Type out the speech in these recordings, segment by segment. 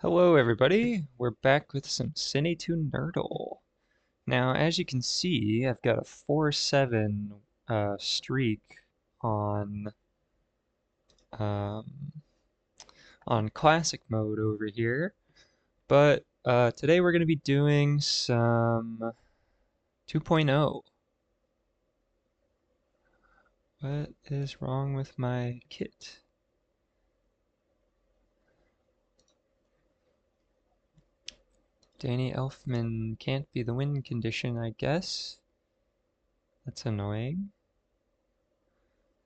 Hello everybody, we're back with some Cine2Nerdle. Now as you can see, I've got a 4-7 streak on um, on classic mode over here, but today we're going to be doing some 2.0. What is wrong with my kit? Danny Elfman can't be the win condition, I guess. That's annoying.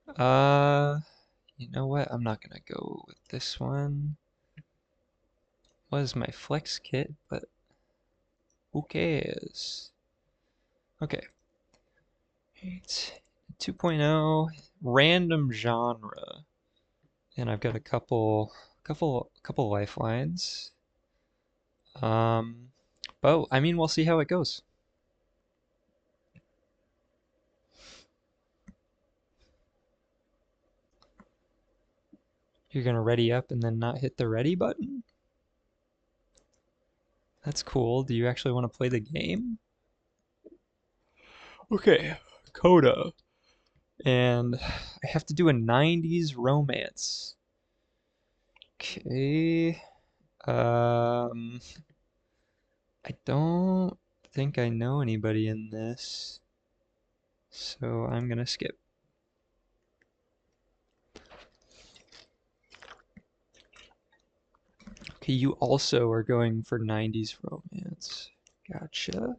You know what? I'm not gonna go with this one. Was my flex kit, but who cares? Okay. It's 2.0 random genre. And I've got a couple lifelines. Um but I mean we'll see how it goes. You're gonna ready up and then not hit the ready button? That's cool. Do you actually want to play the game? Okay, Coda. And I have to do a 90s romance. Okay. Um, I don't think I know anybody in this, so I'm gonna skip. Okay, you also are going for 90s romance. Gotcha.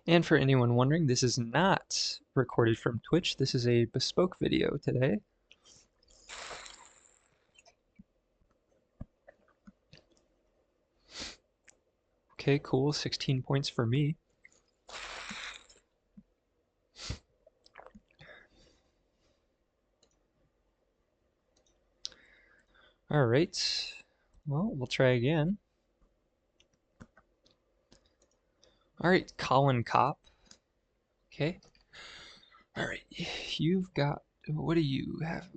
And for anyone wondering, this is not recorded from Twitch. This is a bespoke video today. Okay, cool. 16 points for me. All right. Well, we'll try again. All right, Colin Kopp. Okay. All right, you've got, what do you have?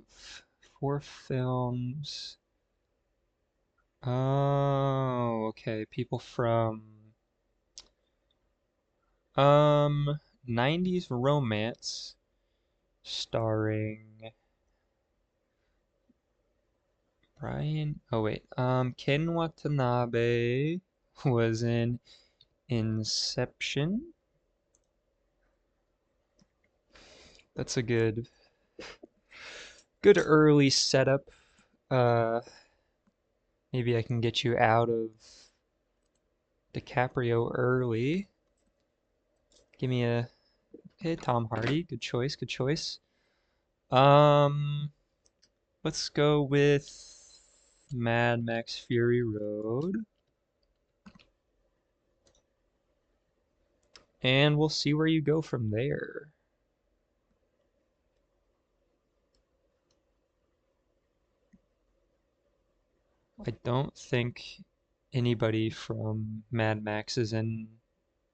4 films. Oh, okay. People from, 90s romance starring Ken Watanabe was in Inception. That's a good early setup. Uh, Maybe I can get you out of DiCaprio early. Give me a, hey, Tom Hardy. Good choice, good choice. Um, let's go with Mad Max Fury Road. And we'll see where you go from there. I don't think anybody from Mad Max is in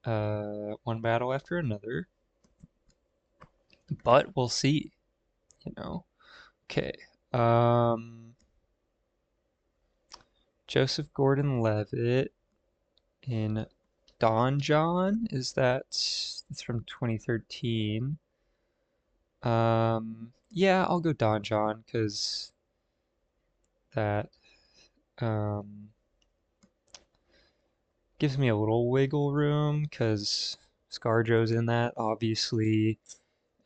one battle after another, but we'll see, you know. Okay. Um, Joseph Gordon-Levitt in Don John, it's from 2013. Yeah, I'll go Don John because that um, gives me a little wiggle room because ScarJo's in that, obviously.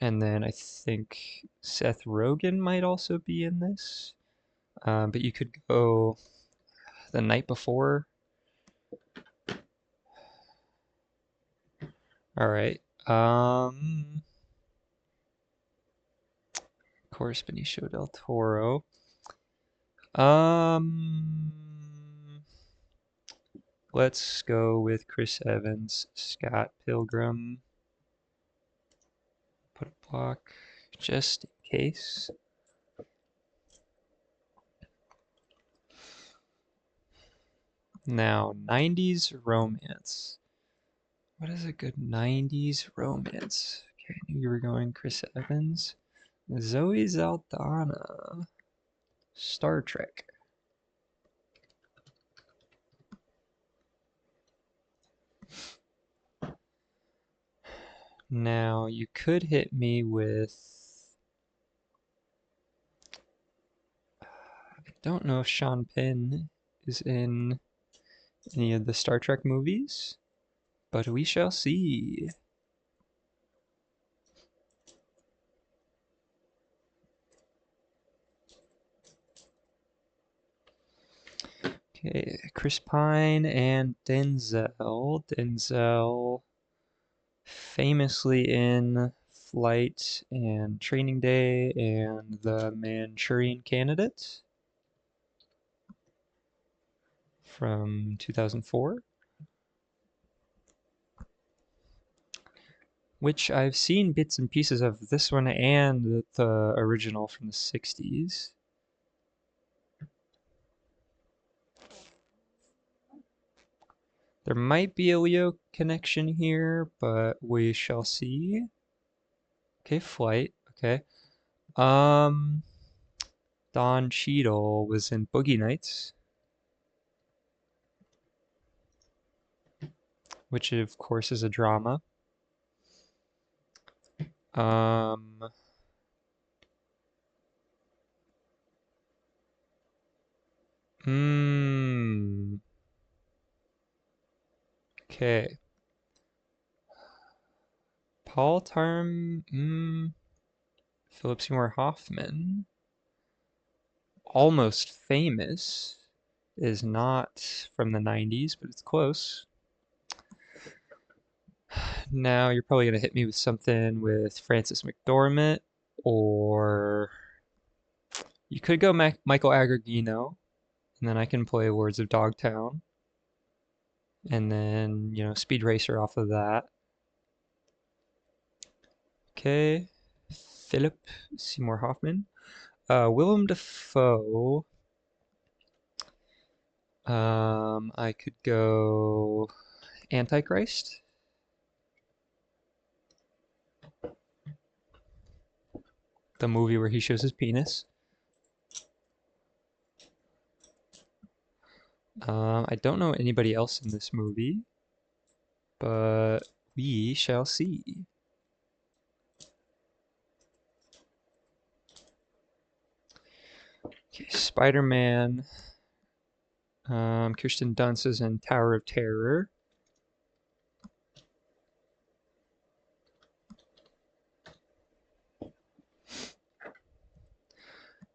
And then I think Seth Rogen might also be in this. But you could go The Night Before. All right. Of course, Benicio del Toro. Um, let's go with Chris Evans, Scott Pilgrim. Put a block just in case. Now, 90s romance. What is a good 90s romance? Okay, I knew you were going Chris Evans. Zoe Saldana. Star Trek. Now, you could hit me with... I don't know if Sean Penn is in any of the Star Trek movies, but we shall see. Okay, Chris Pine and Denzel. Denzel famously in Flight and Training Day and The Manchurian Candidate from 2004, which I've seen bits and pieces of this one and the original from the 60s. There might be a Leo connection here, but we shall see. Okay, Flight. Okay. Um, Don Cheadle was in Boogie Nights, which of course is a drama. Um, hmm. Okay. Paul Tarm. Philip Seymour Hoffman. Almost Famous is not from the 90s, but it's close. Now you're probably gonna hit me with something with Frances McDormand, or you could go Michael Agorgino, and then I can play Lords of Dogtown, and then Speed Racer off of that. Okay, Philip Seymour Hoffman, Willem Dafoe. I could go Antichrist. The movie where he shows his penis. I don't know anybody else in this movie, but we shall see. Okay, Spider-Man. Kirsten Dunst is in Tower of Terror.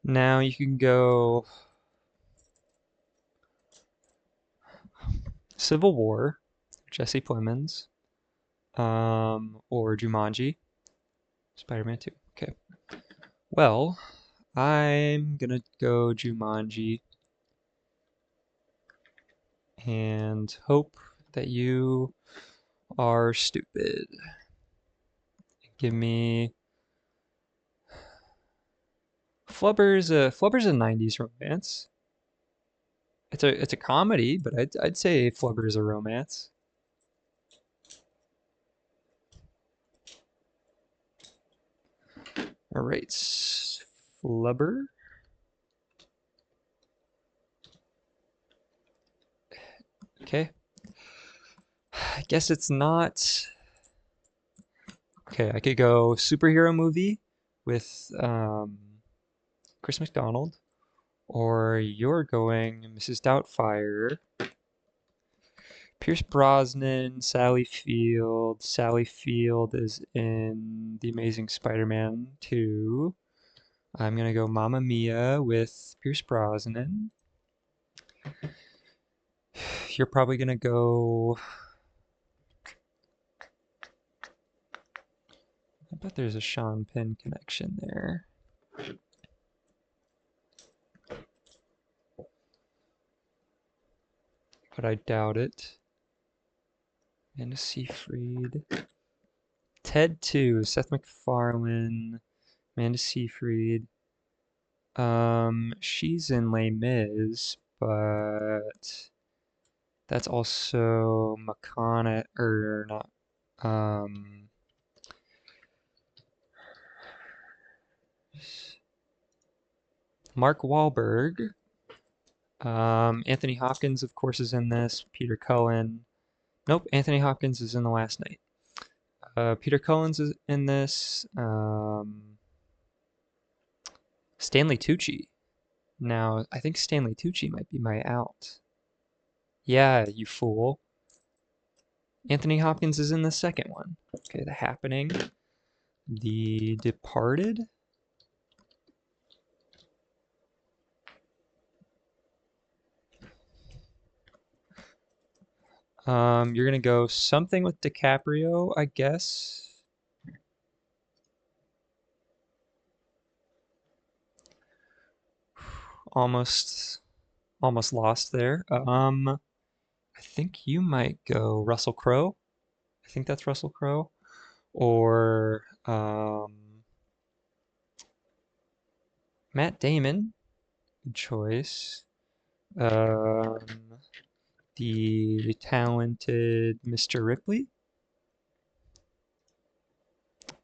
Now you can go Civil War, Jesse Plemons, or Jumanji, Spider-Man 2. Okay. Well, I'm gonna go Jumanji and hope that you are stupid. Give me Flubber's a 90s romance. It's a comedy, but I'd say Flubber's a romance. All right, Flubber. Okay. I guess it's not. Okay, I could go superhero movie with Chris McDonald, or you're going Mrs. Doubtfire. Pierce Brosnan, Sally Field. Sally Field is in The Amazing Spider-Man 2. I'm gonna go Mamma Mia with Pierce Brosnan. You're probably gonna go. I bet there's a Sean Penn connection there. But I doubt it. Amanda Seyfried. Ted 2, Seth MacFarlane, Amanda Seyfried. She's in Les Mis, but that's also McConaughey, or not. Um, Mark Wahlberg. Anthony Hopkins, of course, is in this. Peter Cullen. Nope, Anthony Hopkins is in The Last Night. Peter Cullen's is in this. Stanley Tucci. Now, I think Stanley Tucci might be my out. Yeah, you fool. Anthony Hopkins is in the second one. Okay, The Happening. The Departed. You're gonna go something with DiCaprio, I guess. Almost lost there. I think you might go Russell Crowe. I think that's Russell Crowe. Or Matt Damon. Good choice. Um, the talented Mr. Ripley,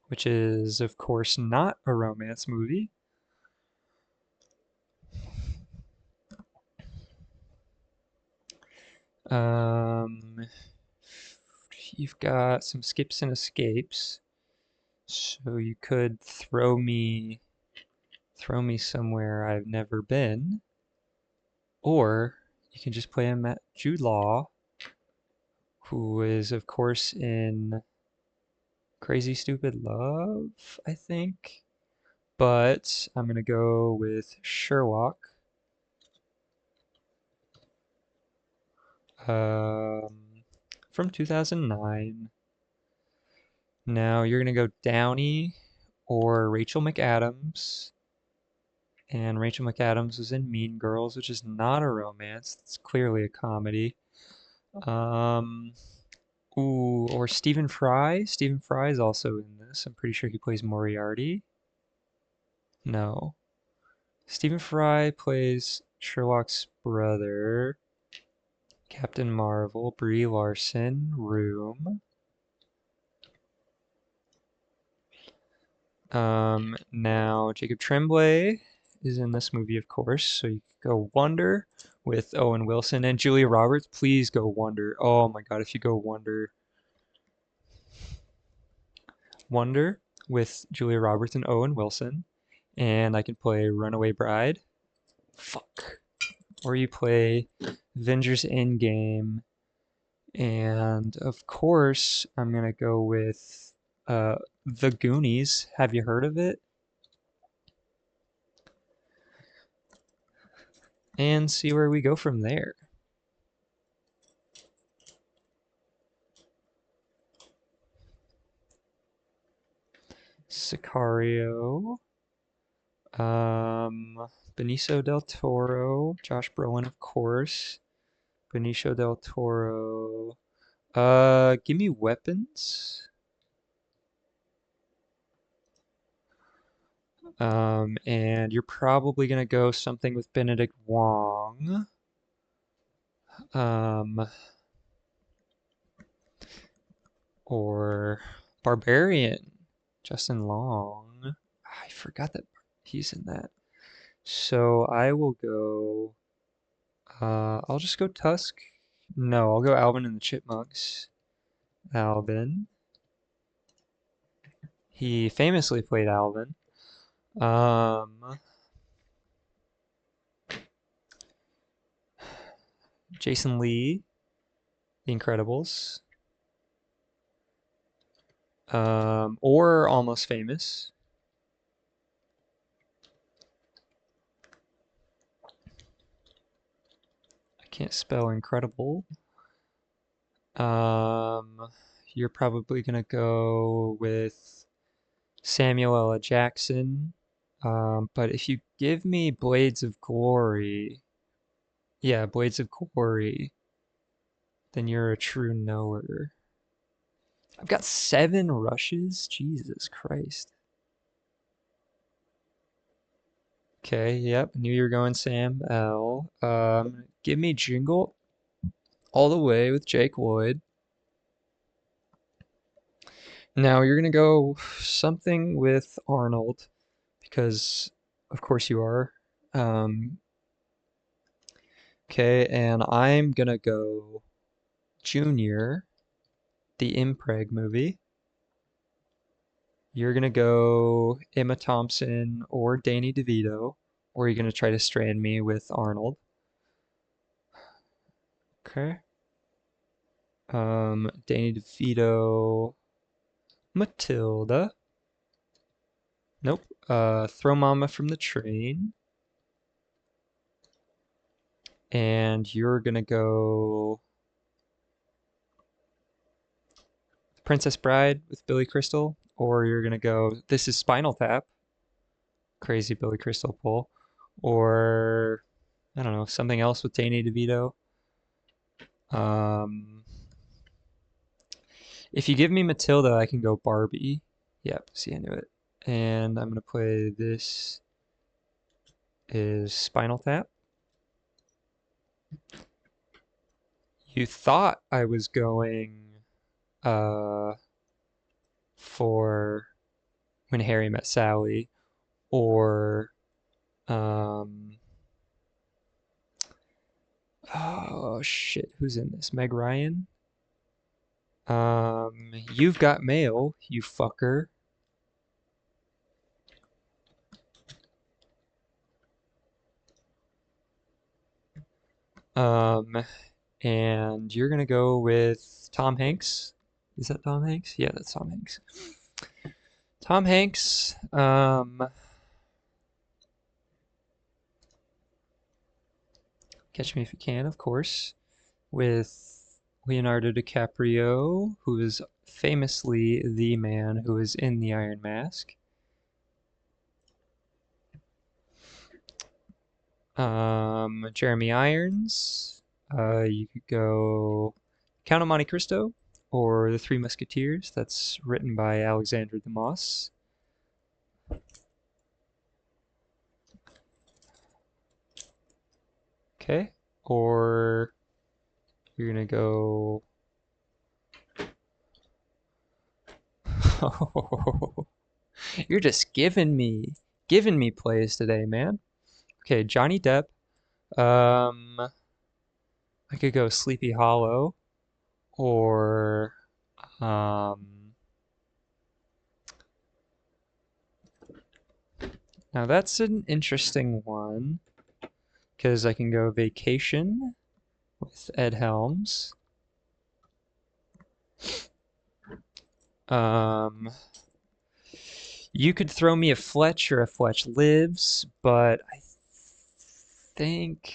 which is, of course, not a romance movie. You've got some skips and escapes, so you could throw me somewhere I've never been, or you can just play him at Jude Law, who is, of course, in Crazy Stupid Love, I think. But I'm gonna go with Sherlock. From 2009. Now you're gonna go Downey or Rachel McAdams. And Rachel McAdams was in Mean Girls, which is not a romance. It's clearly a comedy. Um, or Stephen Fry. Stephen Fry is also in this. I'm pretty sure he plays Moriarty. No. Stephen Fry plays Sherlock's brother. Captain Marvel, Brie Larson, Room. Now Jacob Tremblay is in this movie, of course, so you could go Wonder with Owen Wilson and Julia Roberts. Please go Wonder. Oh my God, if you go Wonder with Julia Roberts and Owen Wilson, and I can play Runaway Bride. Fuck. Or you play Avengers Endgame, and of course, I'm gonna go with The Goonies. Have you heard of it? And see where we go from there. Sicario. Benicio del Toro. Josh Brolin, of course. Benicio del Toro. Give me weapons. And you're probably gonna go something with Benedict Wong. Or Barbarian. Justin Long. I forgot that he's in that. So I will go. I'll just go Tusk. No, I'll go Alvin and the Chipmunks. Alvin. He famously played Alvin. Jason Lee, The Incredibles. Or Almost Famous. I can't spell incredible. You're probably gonna go with Samuel L. Jackson. But if you give me Blades of Glory, yeah, Blades of Glory, then you're a true knower. I've got 7 rushes? Jesus Christ. Okay, yep, knew you were going Sam L. Give me Jingle All the Way with Jake Lloyd. Now you're gonna go something with Arnold because of course you are. Um, okay, and I'm gonna go Junior, the Impreg movie. You're gonna go Emma Thompson or Danny DeVito, or you're gonna try to strand me with Arnold. Okay. Danny DeVito, Matilda. Nope. Throw Mama from the Train. And you're gonna go Princess Bride with Billy Crystal, or you're gonna go This Is Spinal Tap, crazy Billy Crystal pull, or I don't know, something else with Danny DeVito. Um, if you give me Matilda, I can go Barbie. Yep, see, I knew it. And I'm gonna play This Is Spinal Tap. You thought I was going uh, for When Harry Met Sally, or um, oh shit, who's in this? Meg Ryan? You've Got Mail, you fucker. Um, and you're gonna go with Tom Hanks. Is that Tom Hanks? Yeah, that's Tom Hanks. Tom Hanks, Catch Me If You Can, of course, with Leonardo DiCaprio, who is famously the man who is in the Iron Mask. Jeremy Irons. You could go Count of Monte Cristo or The Three Musketeers. That's written by Alexandre Dumas. Okay. Or you're gonna go. You're just giving me plays today, man. Okay, Johnny Depp. Um, I could go Sleepy Hollow, or um, now that's an interesting one because I can go Vacation with Ed Helms. Um, you could throw me a Fletch or a Fletch Lives, but I think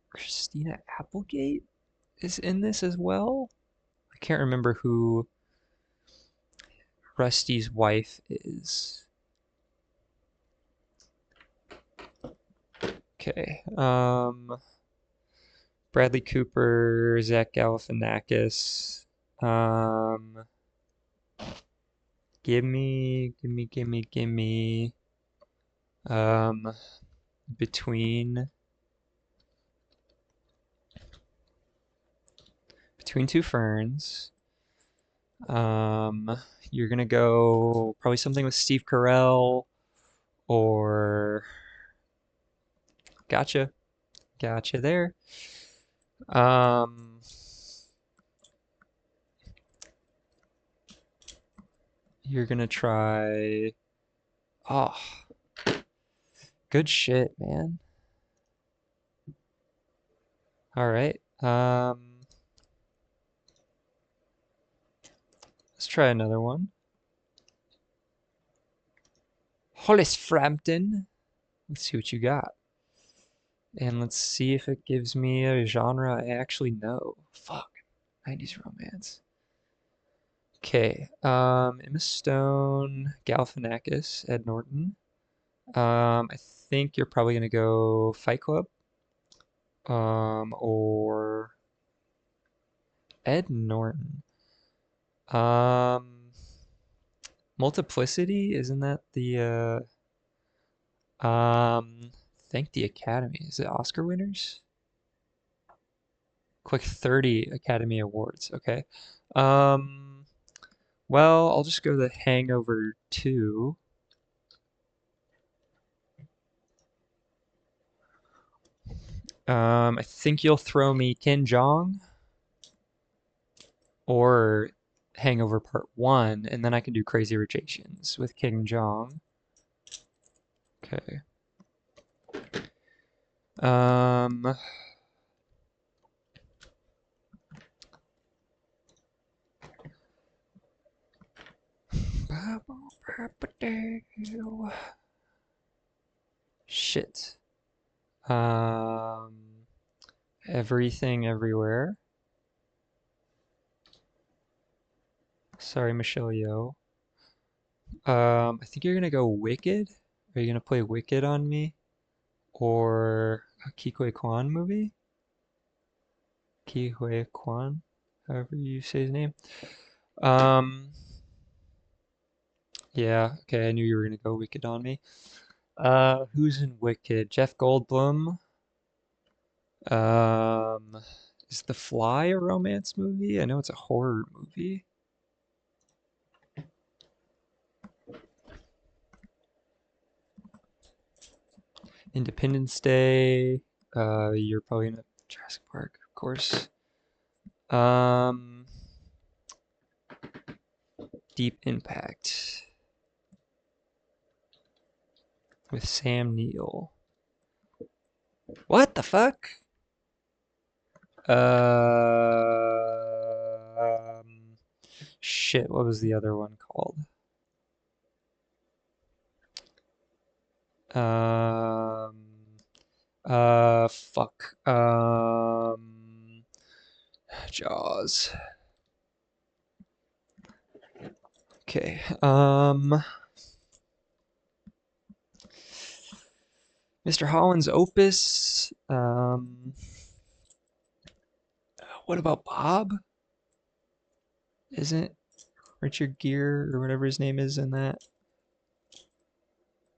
Christina Applegate is in this as well. I can't remember who Rusty's wife is. Okay. Bradley Cooper, Zach Galifianakis. Um, give me. Um, between two ferns. Um, you're gonna go probably something with Steve Carell, or gotcha there. Um, you're gonna try. Oh, good shit, man. All right. Let's try another one. Hollis Frampton. Let's see what you got. And let's see if it gives me a genre I actually know. Fuck. 90s romance. Okay. Emma Stone, Galifianakis, Ed Norton. I think you're probably gonna go Fight Club. Or Ed Norton. Um, Multiplicity, isn't that the thank the Academy. Is it Oscar winners? Click 30 Academy Awards. Okay. Um, well, I'll just go The Hangover 2. I think you'll throw me Ken Jong or Hangover Part 1, and then I can do Crazy Rich Asians with King Jong. Okay. Um, Shit. Um, Everything Everywhere. Sorry, Michelle Yeoh. I think you're gonna go Wicked. Are you gonna play Wicked on me? Or a Kikwe Kwan movie? Kihue Kwan, however you say his name. Um, yeah, okay, I knew you were gonna go Wicked on me. Who's in Wicked? Jeff Goldblum. Um, is The Fly a romance movie? I know it's a horror movie. Independence Day. You're probably in a Jurassic Park, of course. Um, Deep Impact with Sam Neill. What the fuck? Shit, what was the other one called? Um, Fuck. Jaws. Okay. Mr. Holland's Opus. What about Bob? Isn't Richard Gere or whatever his name is in that?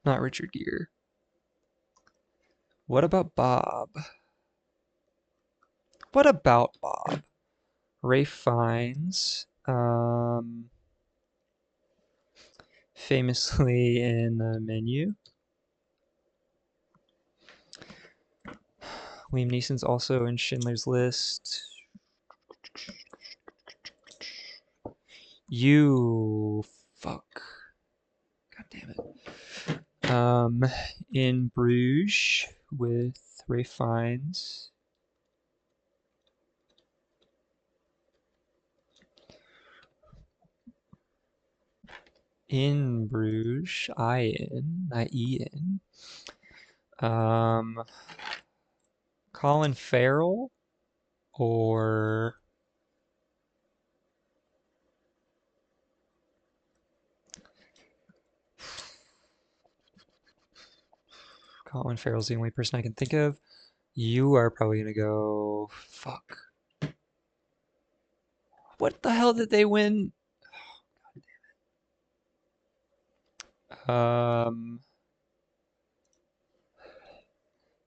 Not Richard Gere. What about Bob? What about Bob? Ray Fiennes, famously in the Menu. Liam Neeson's also in Schindler's List. You fuck. God damn it. In Bruges with Ray Fiennes. In Bruges, I-N, not E-N. Colin Farrell or Colin Farrell's the only person I can think of. You are probably gonna go. Fuck. What the hell did they win? Um,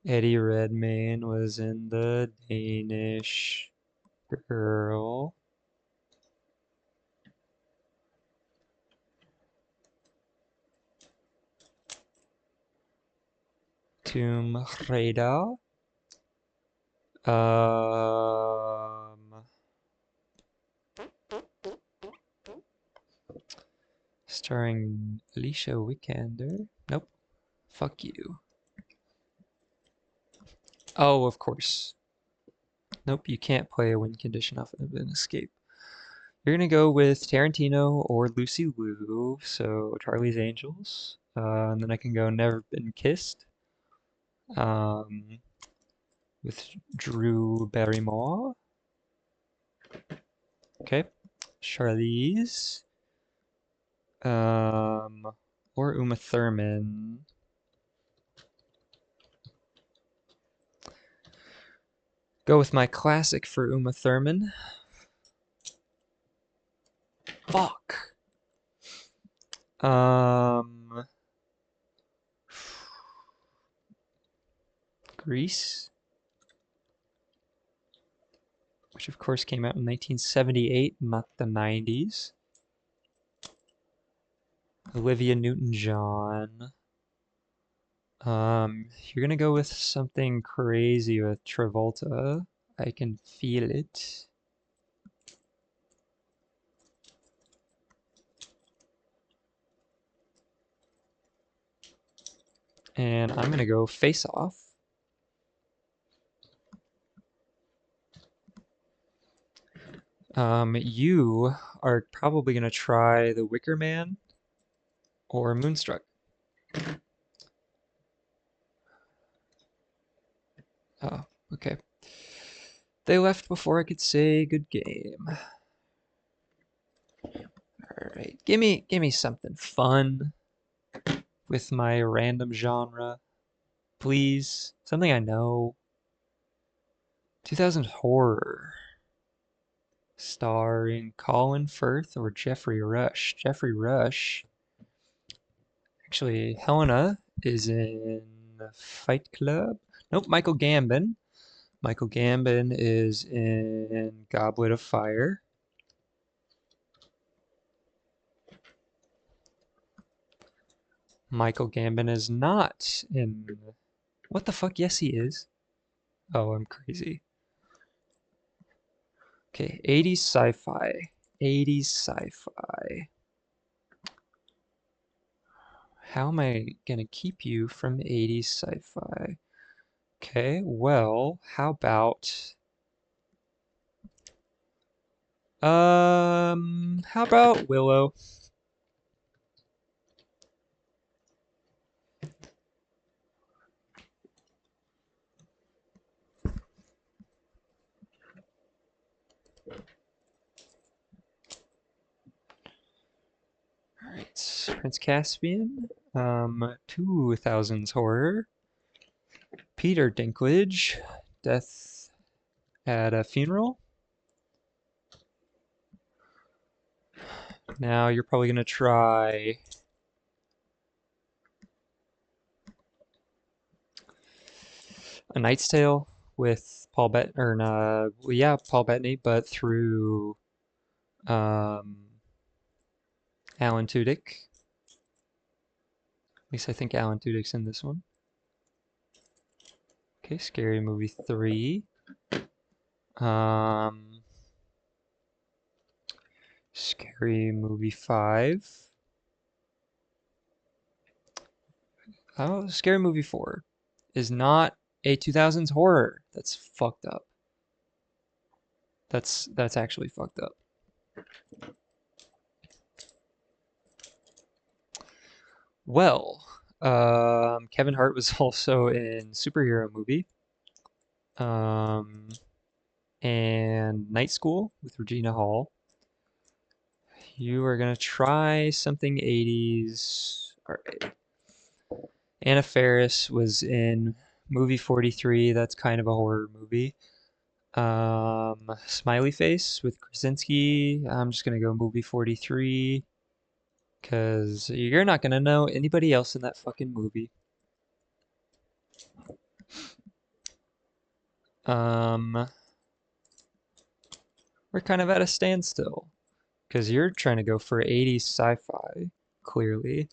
Eddie Redmayne was in the Danish Girl. Tomb Raider. Um, Starring Alicia Vikander. Nope. Fuck you. Oh, of course. Nope, you can't play a win condition off of an escape. You're gonna go with Tarantino or Lucy Liu, so Charlie's Angels. And then I can go Never Been Kissed. Um, with Drew Barrymore. Okay. Charlize. Um, or Uma Thurman. Go with my classic for Uma Thurman. Fuck. Grease, which of course came out in 1978, not the 90s. Olivia Newton-John. You're gonna go with something crazy with Travolta. I can feel it. And I'm gonna go Face Off. You are probably gonna try The Wicker Man or Moonstruck. Oh, okay. They left before I could say good game. All right, give me something fun with my random genre, please. Something I know. 2000 horror, starring Colin Firth or Jeffrey Rush. Jeffrey Rush. Actually, Helena is in Fight Club. Nope, Michael Gambon. Michael Gambon is in Goblet of Fire. Michael Gambon is not in... What the fuck? Yes, he is. Oh, I'm crazy. Okay, 80s sci-fi. 80s sci-fi. How am I gonna keep you from 80s sci-fi? Okay, well, how about... how about Willow? Alright, Prince Caspian. 2000s horror. Peter Dinklage. Death at a Funeral. Now you're probably gonna try A Knight's Tale with Paul Paul Bettany, but through um, Alan Tudyk. At least I think Alan Tudyk's in this one. Okay, Scary Movie 3. Um, Scary Movie 5. Oh, Scary Movie 4 is not a 2000s horror. That's fucked up. That's actually fucked up. Well, Kevin Hart was also in Superhero Movie. And Night School with Regina Hall. You are gonna try something 80s. All right. Anna Faris was in movie 43. That's kind of a horror movie. Smiley Face with Krasinski. I'm just gonna go movie 43 because you're not gonna know anybody else in that fucking movie. Um, we're kind of at a standstill because you're trying to go for 80s sci-fi, clearly.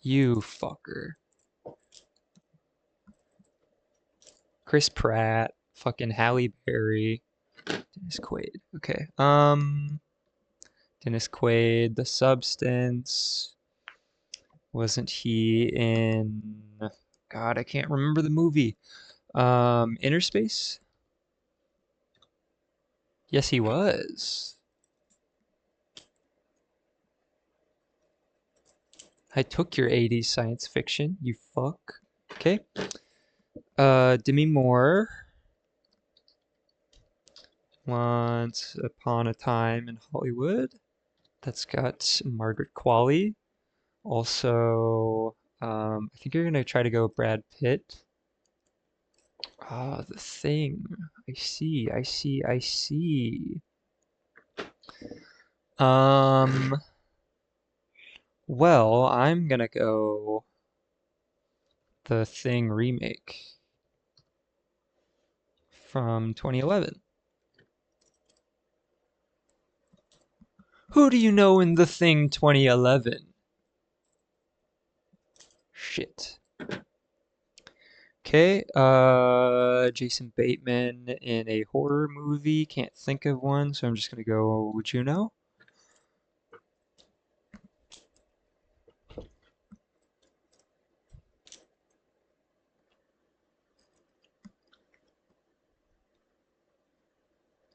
You fucker. Chris Pratt, fucking Halle Berry, Dennis Quaid. Okay. Dennis Quaid, The Substance. Wasn't he in God, I can't remember the movie. Inner Space? Yes, he was. I took your 80s science fiction, you fuck. Okay. Demi Moore. Once Upon a Time in Hollywood. That's got Margaret Qualley. Also, I think you're gonna try to go Brad Pitt. Ah, The Thing. I see, I see, I see. Um, well, I'm gonna go The Thing remake from 2011. Who do you know in The Thing 2011? Shit. Okay, Jason Bateman in a horror movie. Can't think of one, so I'm just gonna go Juno.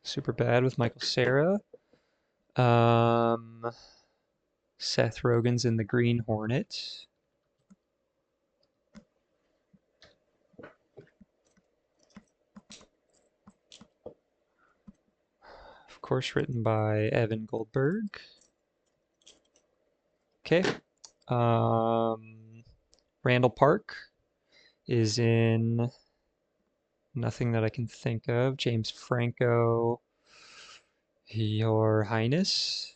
Super Bad with Michael Cera. Um, Seth Rogen's in The Green Hornet. Of course, written by Evan Goldberg. Okay. Randall Park is in nothing that I can think of. James Franco, Your Highness.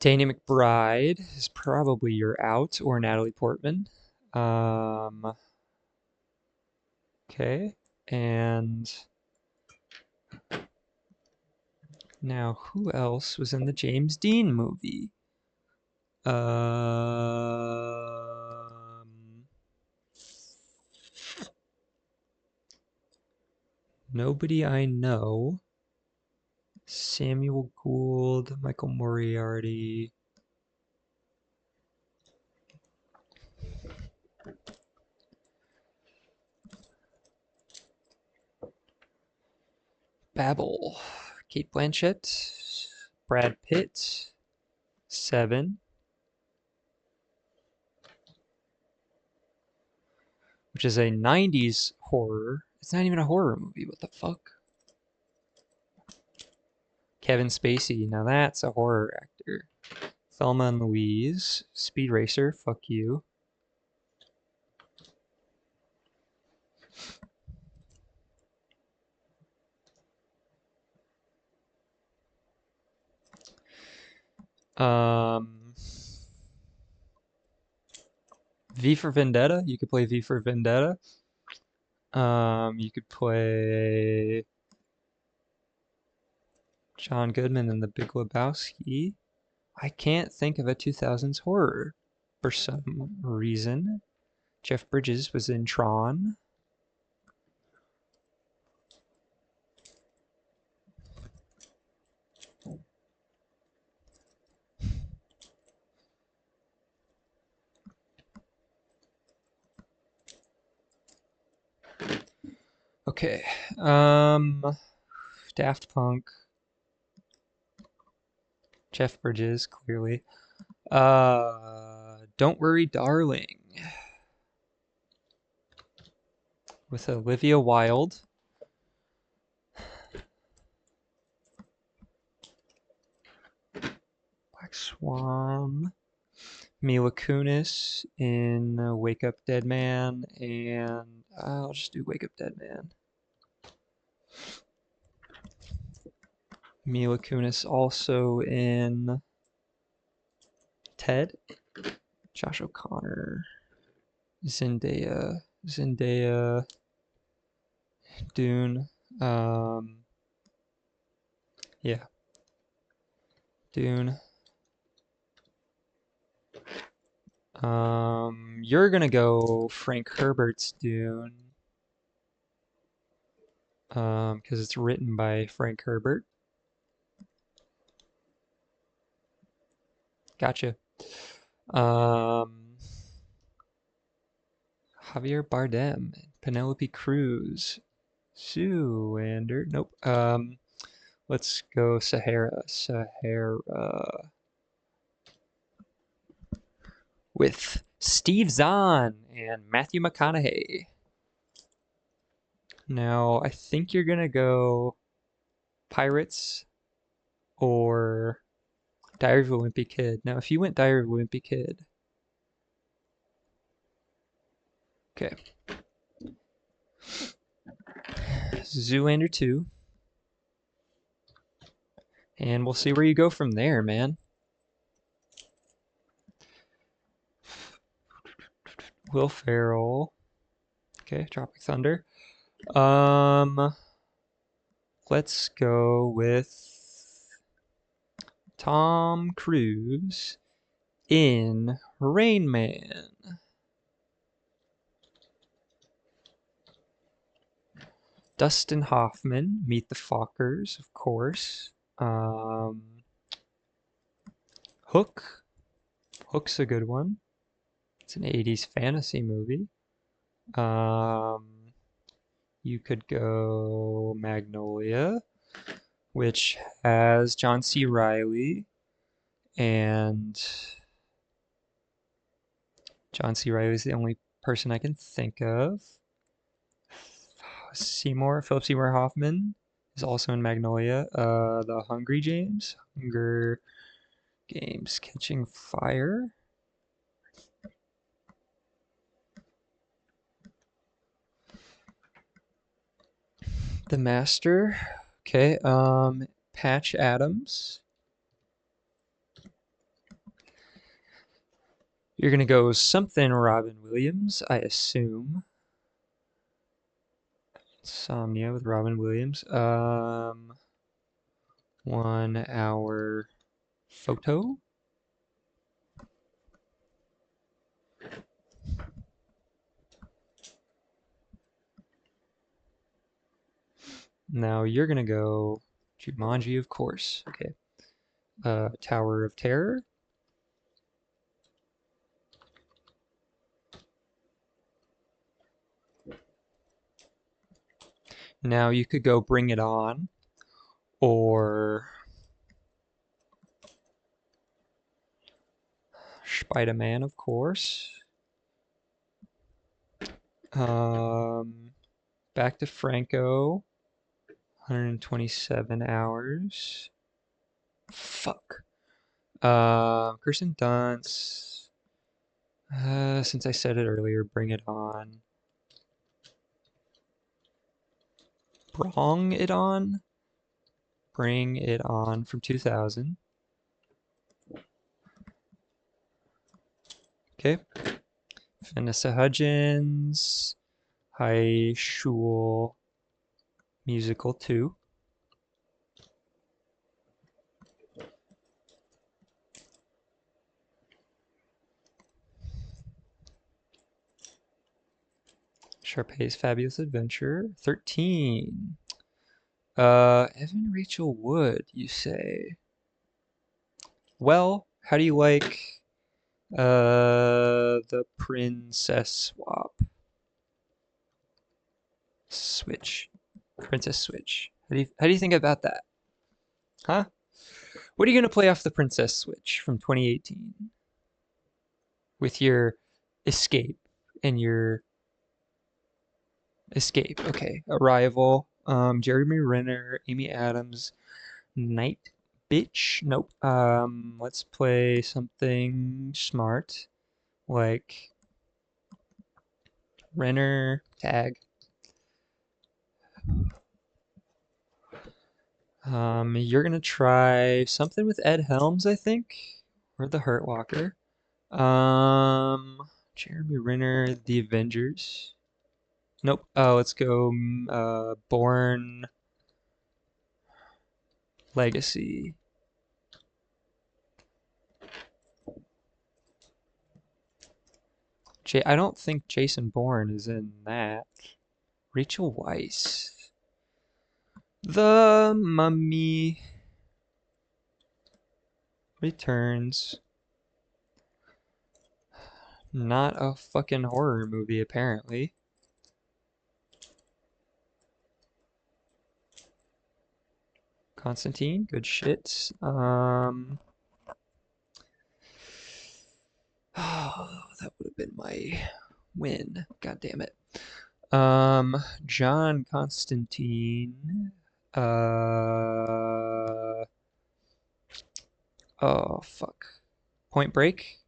Danny McBride is probably You're Out or Natalie Portman. Okay. And now who else was in the James Dean movie? Nobody I know. Samuel Gould, Michael Moriarty. Babel. Kate Blanchett. Brad Pitt. Seven. Which is a 90s horror. It's not even a horror movie. What the fuck? Kevin Spacey. Now that's a horror actor. Thelma and Louise. Speed Racer. Fuck you. V for Vendetta. You could play V for Vendetta. You could play John Goodman in The Big Lebowski. I can't think of a 2000s horror for some reason. Jeff Bridges was in Tron. Okay. Daft Punk. Jeff Bridges, clearly. Don't Worry, Darling. With Olivia Wilde. Black Swan. Mila Kunis in Wake Up Dead Man, and I'll just do Wake Up Dead Man. Mila Kunis also in Ted. Josh O'Connor. Zendaya. Dune. Yeah. Dune. You're gonna go Frank Herbert's Dune. Because it's written by Frank Herbert. Gotcha. Javier Bardem, Penelope Cruz, Zoolander. Nope. Let's go Sahara. Sahara with Steve Zahn and Matthew McConaughey. Now, I think you're gonna go Pirates or Diary of a Wimpy Kid. Now, if you went Diary of a Wimpy Kid, okay. Zoolander 2. And we'll see where you go from there, man. Will Ferrell. Okay, Tropic Thunder. Let's go with Tom Cruise in Rain Man. Dustin Hoffman, Meet the Fockers, of course. Hook. Hook's a good one. It's an 80s fantasy movie. Um, you could go Magnolia, which has John C. Reilly, and John C. Reilly is the only person I can think of. Philip Seymour Hoffman is also in Magnolia. The Hunger Games, Catching Fire. The Master. Okay, Patch Adams. You're gonna go something Robin Williams, I assume. Insomnia with Robin Williams. 1 hour photo. Now you're gonna go Jumanji, of course. Okay. Tower of Terror. Now you could go Bring It On, or Spider-Man, of course. Back to Franco, 127 hours. Fuck. Kirsten Dunst. Since I said it earlier, Bring It On. Bring It On? Bring It On from 2000. Okay. Vanessa Hudgens. High School Musical 2. Sharpay's Fabulous Adventure. 13. Evan Rachel Wood, you say? Well, how do you like the Princess Switch? Princess Switch. How do you think about that? Huh? What are you gonna play off the Princess Switch from 2018? With your Escape and your Escape. Okay. Arrival. Jeremy Renner, Amy Adams, Night Bitch. Nope. Let's play something smart like Renner tag. You're gonna try something with Ed Helms, I think, or the Hurt Locker. Jeremy Renner, The Avengers. Nope. Oh, let's go. Born Legacy. I don't think Jason Bourne is in that. Rachel Weisz. The Mummy Returns. Not a fucking horror movie, apparently. Constantine, good shit. That would have been my win. God damn it. John Constantine. Oh fuck. Point Break.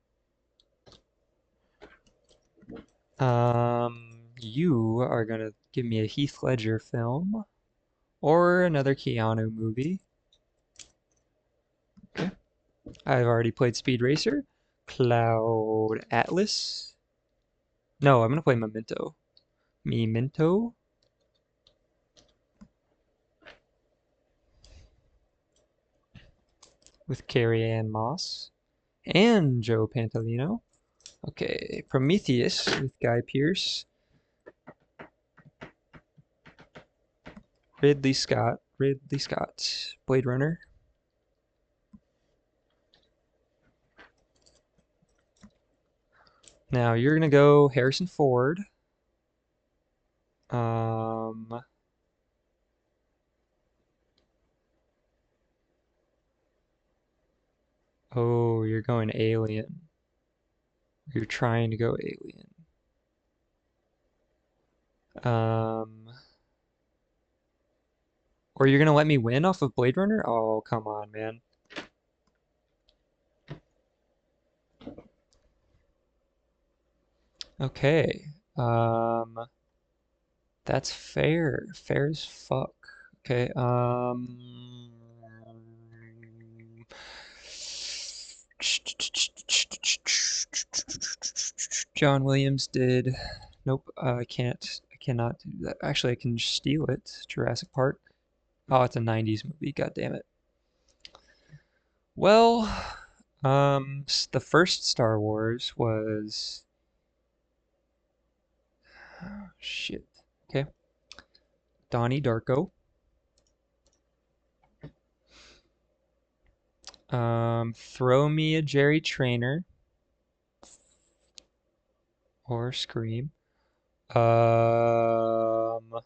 You are gonna give me a Heath Ledger film or another Keanu movie. Okay. I've already played Speed Racer. Cloud Atlas. No, I'm gonna play Memento. Memento. with Carrie Ann Moss and Joe Pantoliano. Okay, Prometheus with Guy Pearce, Ridley Scott, Blade Runner. Now you're gonna go Harrison Ford. Um, oh, you're going Alien. You're trying to go Alien. Um, or you're gonna let me win off of Blade Runner? Oh, come on, man. Okay. That's fair. Fair as fuck. Okay. John Williams did. Nope. I can't. I cannot do that. Actually, I can steal it. Jurassic Park. Oh, it's a 90s movie. God damn it. Well, the first Star Wars was. Oh, shit. Okay. Donnie Darko. Throw me a Jerry Trainer or Scream. Um,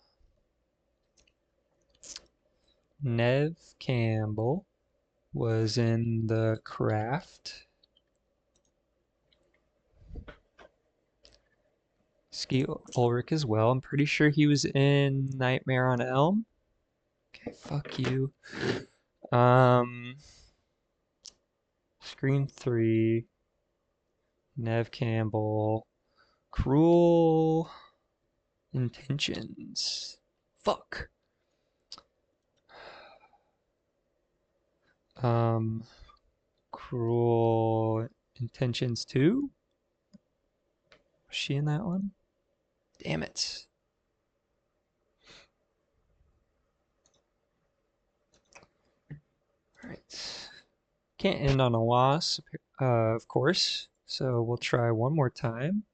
Nev Campbell was in The Craft. Ski Ulrich as well. I'm pretty sure he was in Nightmare on Elm. Okay, fuck you. Um, Scream 3, Nev Campbell, Cruel Intentions. Fuck. Um, Cruel Intentions 2? Was she in that one? Damn it. Alright. Can't end on a loss, of course. So we'll try one more time.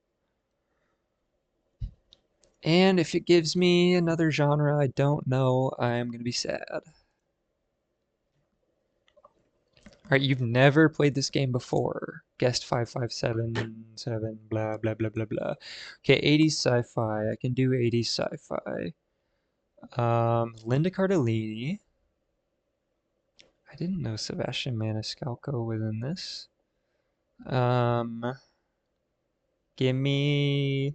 And if it gives me another genre I don't know, I'm going to be sad. Alright, you've never played this game before. Guest 5577, blah, blah, blah, blah, blah. Okay, 80s sci-fi. I can do 80s sci-fi. Linda Cardellini. I didn't know Sebastian Maniscalco was in this. Give me...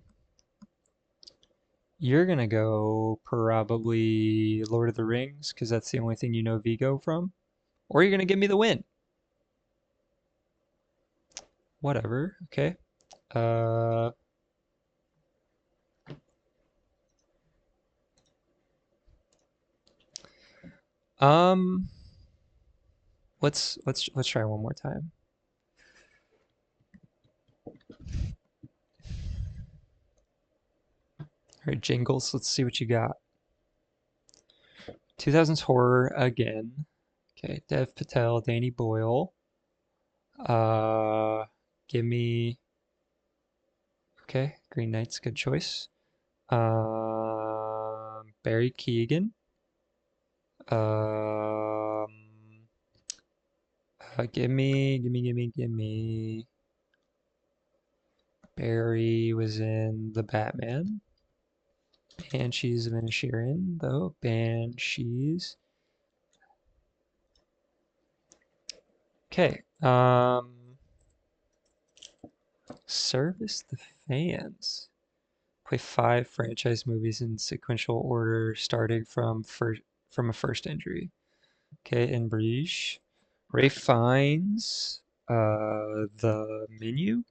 You're gonna go probably Lord of the Rings, because that's the only thing you know Vigo from. Or you're gonna give me the win. Whatever, okay. Uh, um, let's try one more time. All right, Jingles, let's see what you got. 2000s horror again. Okay, Dev Patel, Danny Boyle. Uh, give me, okay, Green Knight's good choice. Barry Keoghan. Um, give me. Barry was in the Batman. Banshees of Inisherin, though. Banshees. Okay. Service the fans. Play 5 franchise movies in sequential order, starting from a first injury. Okay, in Bruges. Ray Fiennes. The Menu.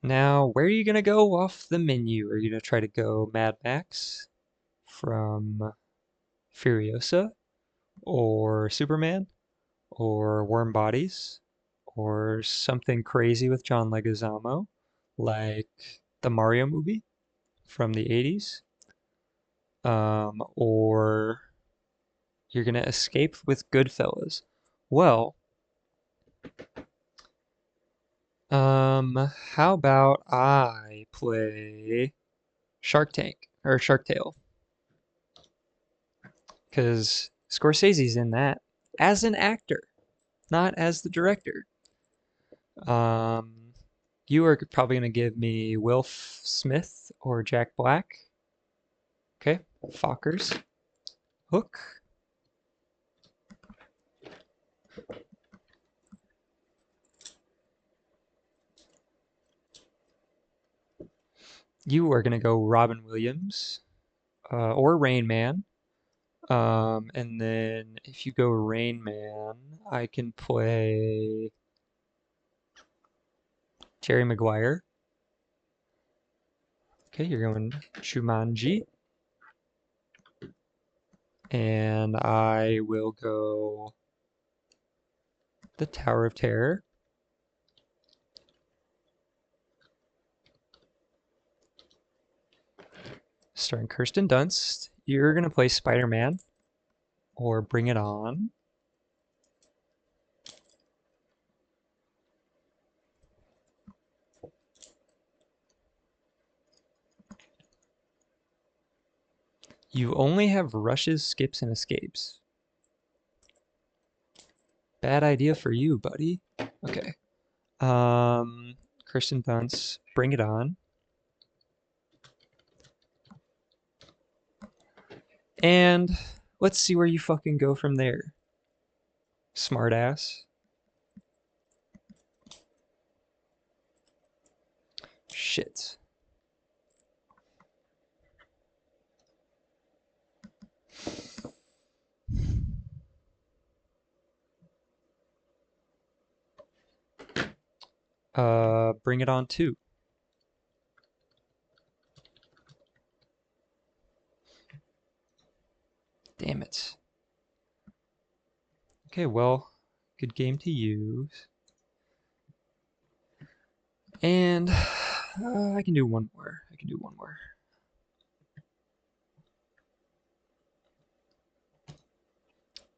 Now, where are you gonna go off the menu? Are you gonna try to go Mad Max from Furiosa, or Superman, or Warm Bodies, or something crazy with John Leguizamo, like the Mario movie from the 80s? or you're gonna escape with Goodfellas. Well, how about I play Shark Tank or Shark Tale? Because Scorsese's in that as an actor, not as the director. Um, you are probably gonna give me Will Smith or Jack Black. Okay, Fockers. Hook. You are gonna go Robin Williams or Rain Man. And then if you go Rain Man, I can play Jerry Maguire. Okay, you're going Jumanji. And I will go The Tower of Terror. Starring Kirsten Dunst. You're gonna play Spider-Man or Bring It On. You only have rushes, skips, and escapes. Bad idea for you, buddy. Okay. Kirsten Dunst, Bring It On. And let's see where you fucking go from there. Smartass. Shit. Bring It On 2. Damn it. Okay, well, good game to use. And I can do one more. I can do one more.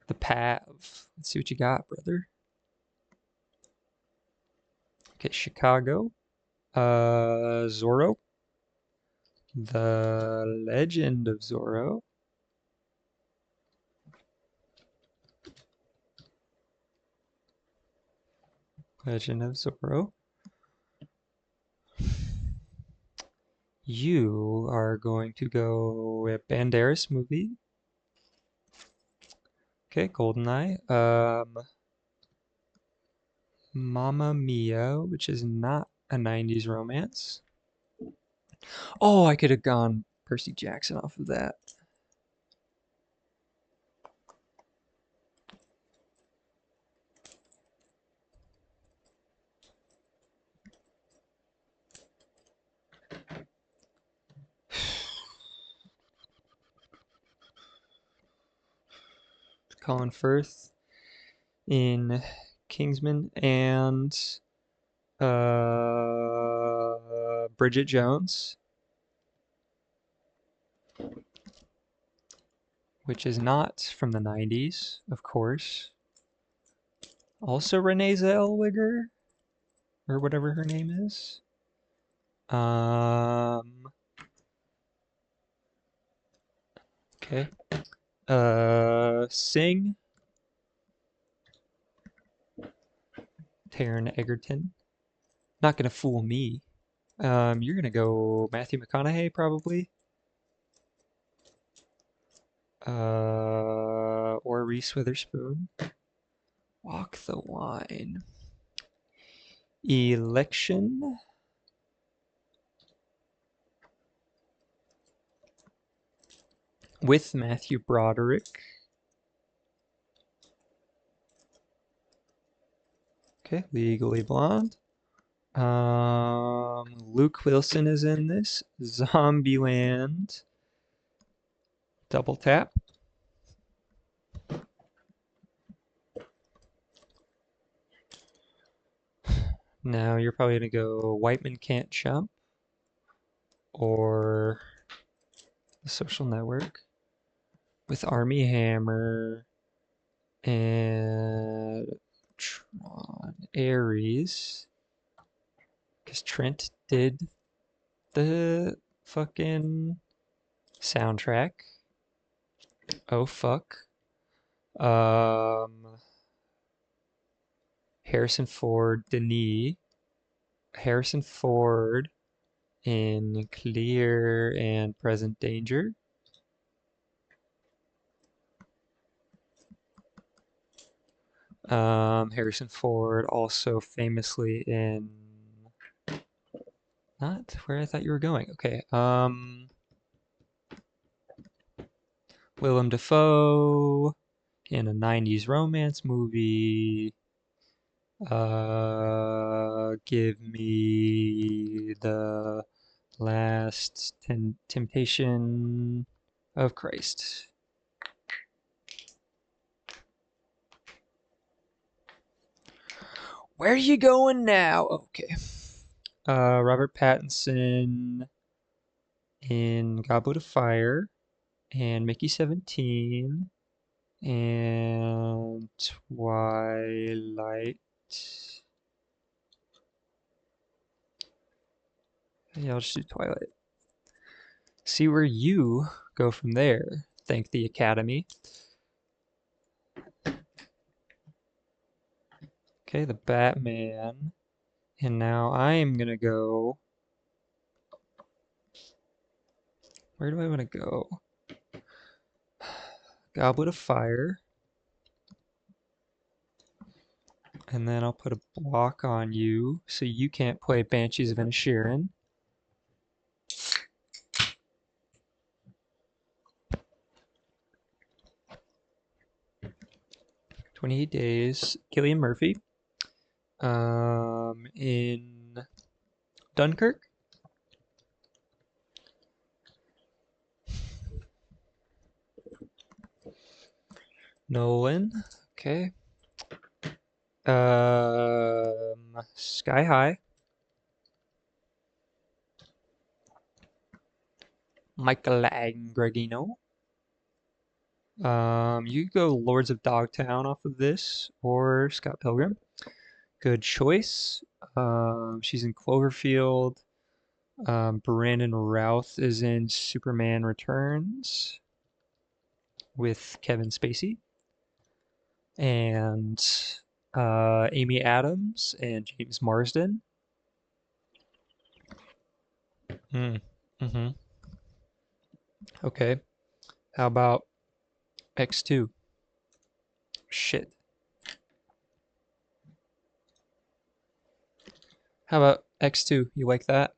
The Pav. Let's see what you got, brother. Okay, Chicago. Zorro. The Legend of Zorro. Legend of Zorro. You are going to go with Banderas movie. Okay, Goldeneye. Mamma Mia, which is not a 90s romance. Oh, I could have gone Percy Jackson off of that. Colin Firth in Kingsman and Bridget Jones, which is not from the 90s, of course. Also Renee Zellweger, or whatever her name is. Okay. Sing. Taron Egerton. Not gonna fool me. You're gonna go Matthew McConaughey probably. Or Reese Witherspoon. Walk the Line. Election. With Matthew Broderick. Okay, Legally Blonde. Luke Wilson is in this. Zombieland. Double tap. Now you're probably gonna go White Man Can't Jump or The Social Network with Army Hammer and Tron Ares. Because Trent did the fucking soundtrack. Oh fuck. Um, Harrison Ford, Denis. Harrison Ford in Clear and Present Danger. Harrison Ford also famously in not where I thought you were going. Okay. Willem Dafoe in a 90s romance movie. Give me the last temptation of Christ. Where are you going now? Okay. Robert Pattinson in Goblet of Fire and Mickey 17 and Twilight. Yeah, I'll just do Twilight. See where you go from there. Thank the Academy. Okay, the Batman. And now I am gonna go. Where do I want to go? Goblet of Fire. And then I'll put a block on you so you can't play Banshees of Inisherin. 28 Days. Cillian Murphy. In Dunkirk. Nolan. Okay. Sky High. Michelangelo. You could go Lords of Dogtown off of this, or Scott Pilgrim. Good choice. She's in Cloverfield. Brandon Routh is in Superman Returns with Kevin Spacey. And Amy Adams and James Marsden. Mm-hmm. Okay. How about X2? Shit. How about X2? You like that?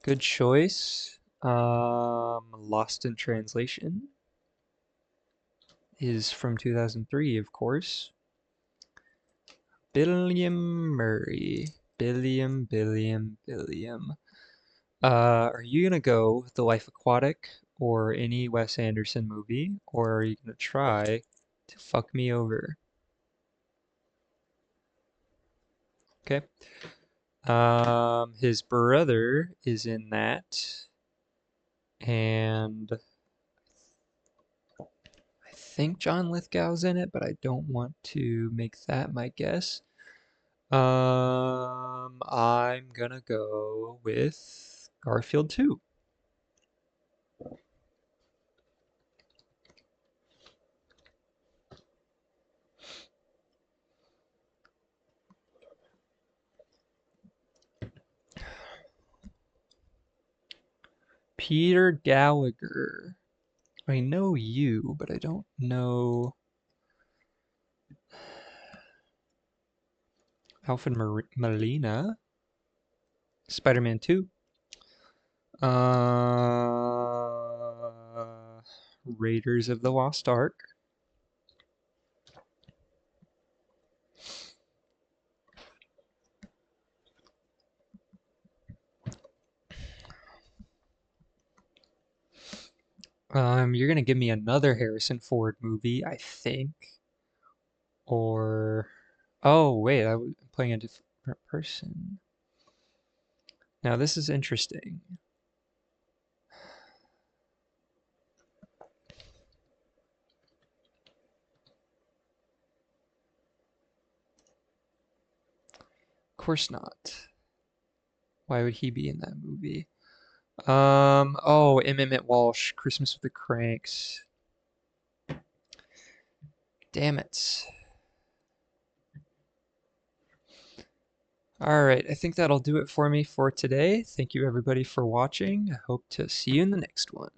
Good choice. Lost in Translation is from 2003, of course. Billiam Murray. Billiam. Are you gonna go with The Life Aquatic or any Wes Anderson movie, or are you gonna try to fuck me over? Okay. His brother is in that, and I think John Lithgow's in it, but I don't want to make that my guess. I'm gonna go with Garfield 2. Peter Gallagher. I know you, but I don't know Alfred Molina. Spider-Man 2. Raiders of the Lost Ark. You're gonna give me another Harrison Ford movie, I think. Or, oh wait, I'm playing a different person. Now this is interesting. Of course not. Why would he be in that movie? Oh, Emmett Walsh, Christmas with the Cranks. Damn it. All right, I think that'll do it for me for today. Thank you everybody for watching. I hope to see you in the next one.